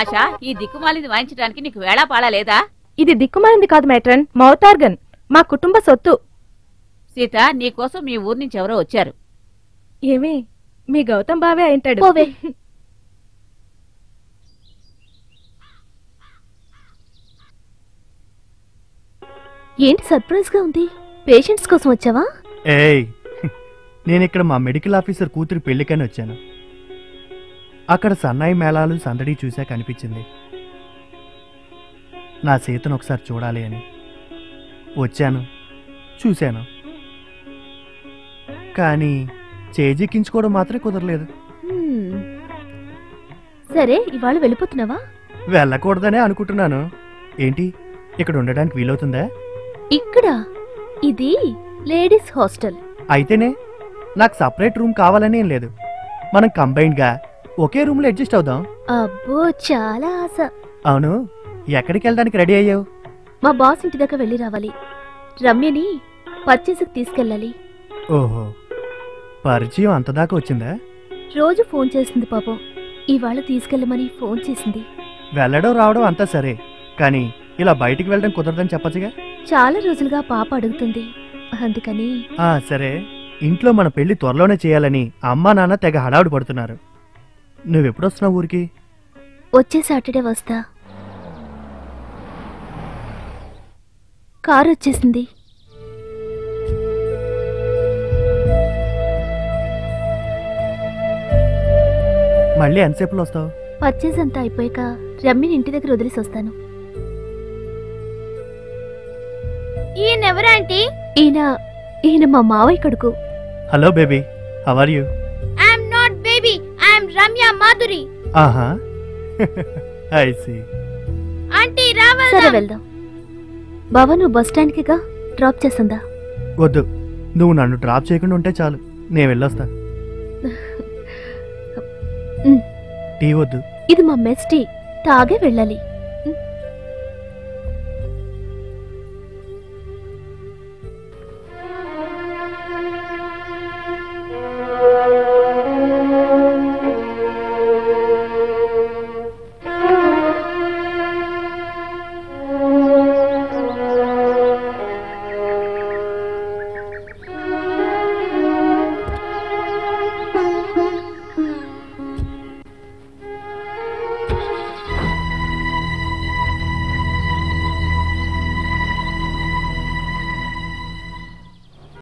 ఆశా, ఈ దిక్కుమాలింది వాయించడానికి నీకు వేళా పాడా లేదా? ఇది దిక్కుమాలింది కాదు మేట్రన్, మౌతార్గన్, మా కుటుంబ సొత్తు. సీత, నీకోసం మీ ఊరు నుంచి ఎవరో వచ్చారు. ఏమి, మీ గౌతమ్ బావే అయింటాడు. ఏంటి సర్ప్రైజ్ గా ఉంది? పేషెంట్స్ కోసం వచ్చావా? ఏయ్, నేనిక్కడ మా మెడికల్ ఆఫీసర్ కూతురు పెళ్లికని వచ్చాను. అక్కడ సన్నాయి మేళాలు సందడి చూశాక అనిపించింది నా సీతను ఒకసారి చూడాలి అని. వచ్చాను, చూశాను, కానీ చేజిక్కించుకోవడం మాత్రం కుదరలేదు. సరే, ఇవాళ వెళ్ళిపోతున్నావా? వెళ్ళకూడదనే అనుకుంటున్నాను. ఏంటి, ఇక్కడ ఉండడానికి వీలవుతుందా? ఇక్కడ ఇది లేడీస్ హాస్టల్. అయితేనే నాకు సపరేట్ రూమ్ కావాలని ఏం లేదు. మనం కంబైన్డ్ గా ఒకే రూమ్ లో అడ్జస్ట్ అవుదాం. అబ్బో, చాలా ఆశ. అవును, ఎక్కడికి వెళ్ళడానికి రెడీ అయ్యావు? మా బాస్ ఇంటి దాకా వెళ్ళి రావాలి. రమ్యని పర్చేస్కి తీసుకెళ్ళాలి. ఓహో, పరిచయం అంతదాకా వచ్చిందా? రోజు ఫోన్ చేస్తుంది పాపం. ఇవాళ తీసుకెళ్ళమని ఫోన్ చేసింది. వెళ్ళడం రావడం అంతా సరే, కానీ ఇలా బయటికి వెళ్ళడం కుదరదని చెప్పచ్చుగా. చాలా రోజులుగా పాప అడుగుతుంది, అందుకని. సరే, ఇంట్లో మన పెళ్లి త్వరలోనే చేయాలని అమ్మా నాన్న తెగ హడావుడి పడుతున్నారు. నువ్వెప్పుడు వస్తున్నావు ఊరికి? వచ్చే సాటర్డే వస్తా. కారు వచ్చేసింది. మళ్ళీ ఎంతసేపులో వస్తావు? పర్చేస్ అంతా అయిపోయాక రమ్మిని ఇంటి దగ్గర వదిలేసి వస్తాను. ఈయనెవరంటీ? ఈయన మా మావయ్య కొడుకు. Hello baby, how are you? I'm not baby, I'm Ramya Madhuri. ఆహా, ఐ సీ. ఆంటీ రావాలి. సరే, వెళ్దాం. బాబా, నువ్వు బస్ స్టాండ్కిగా డ్రాప్ చేస్తుందా? వద్దు, నువ్వు నన్ను డ్రాప్ చేయకుండా ఉంటే చాలు, నేను వెళ్ళొస్తా. ఉమ్. టీ వద్దు. ఇది మా మెస్ టీ, తాగే వెళ్ళాలి.